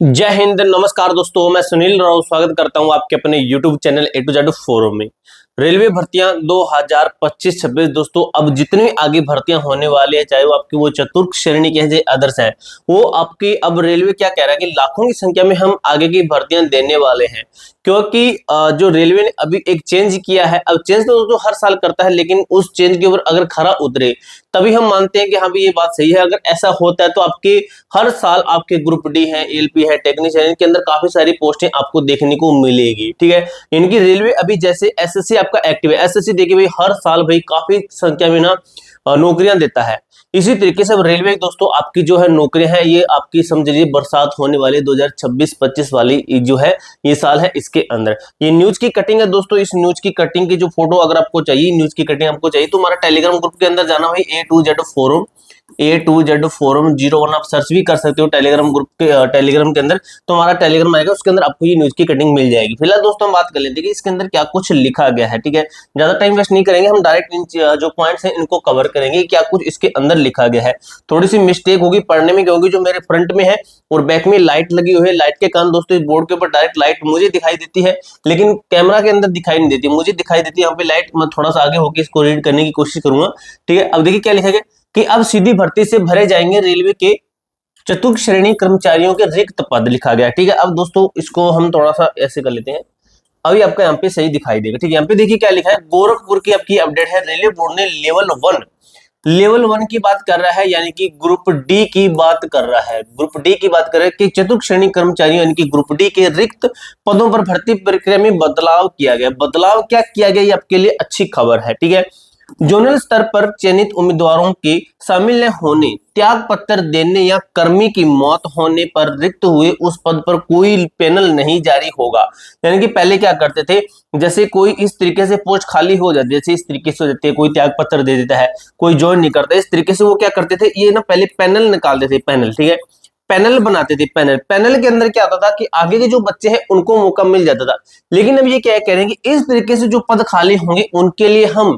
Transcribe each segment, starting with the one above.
जय हिंद, नमस्कार दोस्तों। मैं सुनील राव स्वागत करता हूं आपके अपने YouTube channel A to Z forum में। रेलवे भर्तियां 2025-26 दोस्तों, अब जितनी भी आगे भर्तियां होने वाली है, चाहे वो आपकी वो चतुर्थ श्रेणी के हैं, अदर्स है, वो आपकी अब रेलवे क्या कह रहा है कि लाखों की संख्या में हम आगे की भर्तियां देने वाले हैं। क्योंकि जो रेलवे ने अभी एक चेंज किया है, अब चेंज तो दोस्तों हर साल करता है, लेकिन उस चेंज के ऊपर अगर खरा उतरे तभी हम मानते हैं कि हाँ भी ये बात सही है। अगर ऐसा होता है तो आपके हर साल आपके ग्रुप डी है, एलपी है, टेक्नीशियन, इनके अंदर काफी सारी पोस्टें आपको देखने को मिलेगी। ठीक है, इनकी रेलवे अभी जैसे एसएससी आपका एक्टिव है, एसएससी देखिए भाई हर साल भाई काफी संख्या में ना नौकरियां देता है। इसी तरीके से अब रेलवे दोस्तों आपकी जो है नौकरियां है, ये आपकी समझ लीजिए बरसात होने वाली 2026-25 वाली जो है ये साल है, इसके अंदर ये न्यूज की कटिंग है दोस्तों। इस न्यूज की कटिंग की जो फोटो अगर आपको चाहिए, न्यूज की कटिंग आपको चाहिए, तो हमारा टेलीग्राम ग्रुप के अंदर जाना भाई, A2Z फोरम, A2Z फोरम 01 आप सर्च भी कर सकते हो टेलीग्राम ग्रुप के, टेलीग्राम के अंदर तो हमारा टेलीग्राम आएगा, उसके अंदर आपको ये न्यूज की कटिंग मिल जाएगी। फिलहाल दोस्तों हम बात कर लेते हैं कि इसके अंदर क्या कुछ लिखा गया है। ठीक है, ज्यादा टाइम वेस्ट नहीं करेंगे, हम डायरेक्ट इन जो पॉइंट्स हैं इनको कवर करेंगे, क्या कुछ इसके अंदर लिखा गया है। थोड़ी सी मिस्टेक होगी पढ़ने में, क्योंकि जो मेरे फ्रंट में है और बैक में लाइट लगी हुई है, लाइट के कारण दोस्तों इस बोर्ड के ऊपर डायरेक्ट लाइट मुझे दिखाई देती है, लेकिन कैमरा के अंदर दिखाई नहीं देती, मुझे दिखाई देती है यहाँ पे लाइट। मैं थोड़ा सा आगे होकर इसको रीड करने की कोशिश करूंगा। ठीक है, अब देखिए क्या लिखा गया कि अब सीधी भर्ती से भरे जाएंगे रेलवे के चतुर्थ श्रेणी कर्मचारियों के रिक्त पद, लिखा गया। ठीक है, अब दोस्तों इसको हम थोड़ा सा ऐसे कर लेते हैं, अभी आपका यहाँ पे सही दिखाई देगा। ठीक है, यहाँ पे देखिए क्या लिखा है, गोरखपुर की आपकी अपडेट है, रेलवे बोर्ड ने लेवल 1 की बात कर रहा है, यानी कि ग्रुप डी की बात कर रहा है। ग्रुप डी की बात कर रहा है कि चतुर्थ श्रेणी कर्मचारियों यानी कि ग्रुप डी के रिक्त पदों पर भर्ती प्रक्रिया में बदलाव किया गया। बदलाव क्या किया गया, ये आपके लिए अच्छी खबर है। ठीक है, जोनल स्तर पर चयनित उम्मीदवारों के शामिल न होने, त्याग पत्र देने या कर्मी की मौत होने पर रिक्त हुए उस पद पर कोई पैनल नहीं जारी होगा। यानी कि पहले क्या करते थे, जैसे कोई इस तरीके से पोस्ट खाली हो जाती है, जैसे इस तरीके से हो जाती है, कोई त्याग पत्र दे देता है, कोई ज्वाइन नहीं करता, इस तरीके से वो क्या करते थे, ये ना पहले पैनल निकालते थे, पैनल। ठीक है, पैनल बनाते थे। पैनल के अंदर क्या होता था कि आगे के जो बच्चे हैं उनको मौका मिल जाता था। लेकिन अब ये क्या कह रहे हैं कि इस तरीके से जो पद खाली होंगे उनके लिए हम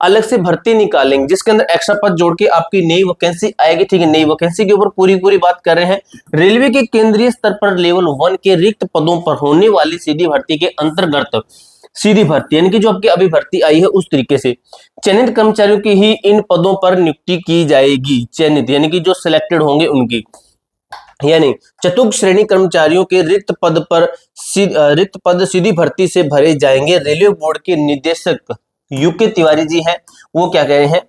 अलग से भर्ती निकालेंगे, जिसके अंदर एक्स्ट्रा पद जोड़ के आपकी नई वैकेंसी आएगी। ठीक है, नई वैकेंसी के ऊपर पूरी बात कर रहे हैं। रेलवे के केंद्रीय स्तर पर लेवल 1 के रिक्त पदों पर होने वाली सीधी भर्ती के अंतर्गत, सीधी भर्ती यानी कि जो आपकी अभी भर्ती आई है उस तरीके से चयनित कर्मचारियों की ही इन पदों पर नियुक्ति की जाएगी। चयनित यानी कि जो सिलेक्टेड होंगे उनकी, यानी चतुर्थ श्रेणी कर्मचारियों के रिक्त पद सीधी भर्ती से भरे जाएंगे। रेलवे बोर्ड के निदेशक यूके तिवारी जी हैं, वो क्या कह रहे हैं,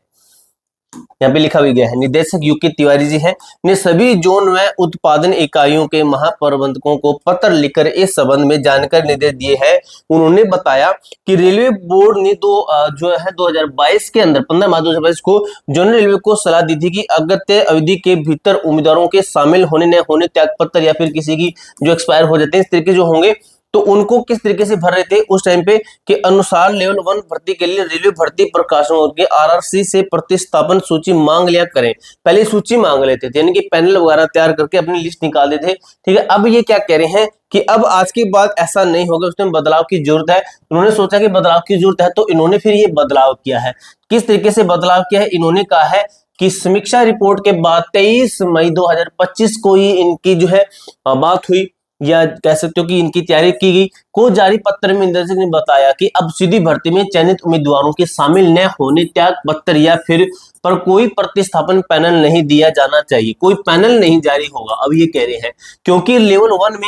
यहाँ पे लिखा भी गया है, निदेशक यूके तिवारी जी हैं, ने सभी जोन व उत्पादन इकाइयों के महाप्रबंधकों को पत्र लिखकर इस संबंध में जानकारी निर्देश दिए हैं। उन्होंने बताया कि रेलवे बोर्ड ने जो है 2022 के अंदर 15 मार्च 2022 को जोनल रेलवे को सलाह दी थी कि अगत्य अवधि के भीतर उम्मीदवारों के शामिल होने न होने, त्याग पत्र या फिर किसी की जो एक्सपायर हो जाते हैं इस तरीके जो होंगे, तो उनको किस तरीके से भर रहे थे उस टाइम पे के अनुसार लेवल 1 भर्ती के लिए रेलवे भर्ती प्रकाशन के आरआरसी से प्रतिस्थापन सूची मांग लिया करें। पहले सूची मांग लेते थे, यानी कि पैनल वगैरह तैयार करके अपनी लिस्ट निकाल देते थे। ठीक है, अब ये क्या कह रहे हैं कि अब आज के बाद ऐसा नहीं होगा, उसमें बदलाव की जरूरत है। उन्होंने सोचा कि बदलाव की जरूरत है, तो इन्होंने फिर ये बदलाव किया है। किस तरीके से बदलाव किया है, इन्होंने कहा है कि समीक्षा रिपोर्ट के बाद 23 मई 2025 को ही इनकी जो है बात हुई, या कह सकते हो कि इनकी तैयारी की गई। को जारी पत्र में निदेशक ने बताया कि अब सीधी भर्ती में चयनित उम्मीदवारों के शामिल न होने, त्याग पत्र या फिर पर कोई प्रतिस्थापन पैनल नहीं दिया जाना चाहिए, कोई पैनल नहीं जारी होगा। अब ये कह रहे हैं क्योंकि लेवल 1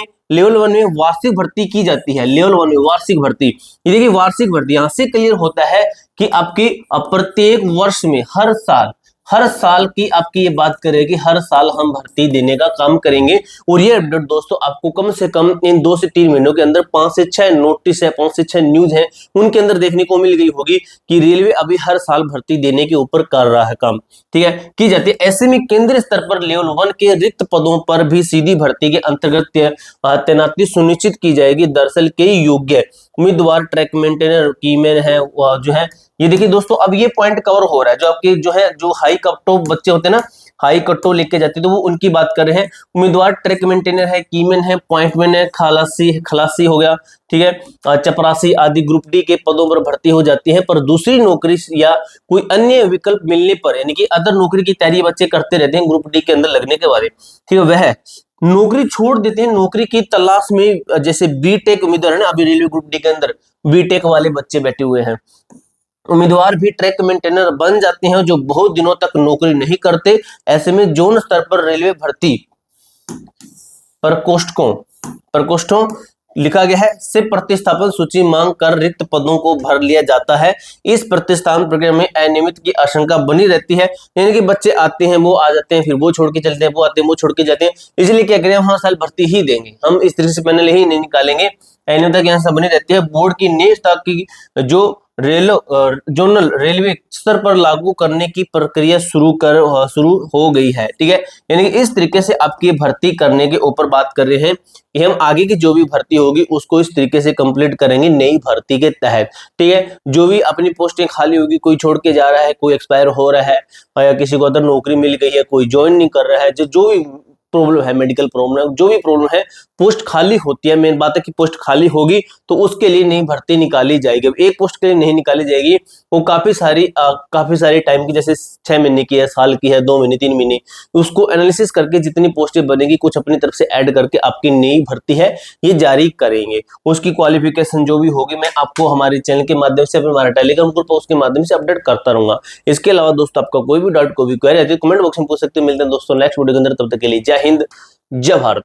में वार्षिक भर्ती की जाती है। लेवल 1 में वार्षिक भर्ती, ये देखिए वार्षिक भर्ती यहां से क्लियर होता है कि आपकी प्रत्येक वर्ष में हर साल की आपकी ये बात करें कि हर साल हम भर्ती देने का काम करेंगे। और ये अपडेट दोस्तों आपको कम से कम इन 2 से 3 महीनों के अंदर 5 से 6 नोटिस है, 5 से 6 न्यूज है, उनके अंदर देखने को मिल गई होगी कि रेलवे अभी हर साल भर्ती देने के ऊपर कर रहा है काम। ठीक है, की जाती है। ऐसे में केंद्रीय स्तर पर लेवल 1 के रिक्त पदों पर भी सीधी भर्ती के अंतर्गत तैनाती सुनिश्चित की जाएगी। दरअसल कई योग्य उम्मीदवार ट्रैक मेंटेनर, कीमैन है, जो है ये देखिए दोस्तों, अब ये पॉइंट कवर हो रहा है। जो आपके जो है जो हाई कट ऑफ बच्चे होते हैं ना, हाई कट ऑफ लेके जाते हैं, तो वो उनकी बात कर रहे हैं। उम्मीदवार ट्रैक मेंटेनर है, कीमैन है, पॉइंटमैन है, खलासी हो गया, ठीक है, चपरासी आदि ग्रुप डी के पदों पर भर्ती हो जाती है। पर दूसरी नौकरी या कोई अन्य विकल्प मिलने पर, यानी कि अदर नौकरी की तैयारी बच्चे करते रहते हैं ग्रुप डी के अंदर लगने के बारे, ठीक है, वह नौकरी छोड़ देते हैं नौकरी की तलाश में, जैसे बीटेक उम्मीदवार है ना, अभी रेलवे ग्रुप डी के अंदर बीटेक वाले बच्चे बैठे हुए हैं, उम्मीदवार भी ट्रैक मेंटेनर बन जाते हैं जो बहुत दिनों तक नौकरी नहीं करते। ऐसे में जोन स्तर पर रेलवे भर्ती प्रकोष्ठों लिखा गया है से प्रतिस्थापन सूची मांग कर रिक्त पदों को भर लिया जाता है। इस प्रतिस्थापन प्रक्रिया में अनियमित की आशंका बनी रहती है, यानी कि बच्चे आते हैं, वो आ जाते हैं, फिर वो छोड़ के चलते हैं, वो आते हैं, वो छोड़ के जाते हैं। इसलिए क्या करें, हम हर साल भर्ती ही देंगे, हम इस तरीके से पैनल ही नहीं निकालेंगे। अनियमितता की आशंका बनी रहती है। बोर्ड की नई स्टॉक की जो जोनल रेलवे स्तर पर लागू करने की प्रक्रिया शुरू हो गई है। ठीक है, यानी कि इस तरीके से आपकी भर्ती करने के ऊपर बात कर रहे हैं कि हम आगे की जो भी भर्ती होगी उसको इस तरीके से कंप्लीट करेंगे नई भर्ती के तहत। ठीक है, जो भी अपनी पोस्टें खाली होगी, कोई छोड़ के जा रहा है, कोई एक्सपायर हो रहा है, या किसी को अदर नौकरी मिल गई है, कोई ज्वाइन नहीं कर रहा है, जो भी प्रॉब्लम है, मेडिकल प्रॉब्लम, जो भी प्रॉब्लम है, पोस्ट खाली होती है। मेन बात है कि पोस्ट खाली होगी तो उसके लिए नई भर्ती निकाली जाएगी। एक पोस्ट के लिए नहीं निकाली जाएगी, वो काफी सारी टाइम की, जैसे 6 महीने की है, साल की है, 2 महीने, 3 महीने, उसको एनालिसिस करके जितनी पोस्टें बनेगी कुछ अपनी तरफ से ऐड करके आपकी नई भर्ती है ये जारी करेंगे। उसकी क्वालिफिकेशन जो भी होगी मैं आपको हमारे चैनल के माध्यम से, हमारा टेलीग्राम ग्रुप उसके माध्यम से अपडेट करता रहूंगा। इसके अलावा दोस्तों आपका कोई भी डाउट, कोई भी क्वेरी आती है कमेंट बॉक्स में पूछ सकते हैं। मिलते हैं दोस्तों नेक्स्ट वीडियो के अंदर, तब तक के लिए जय हिंद, जय भारत।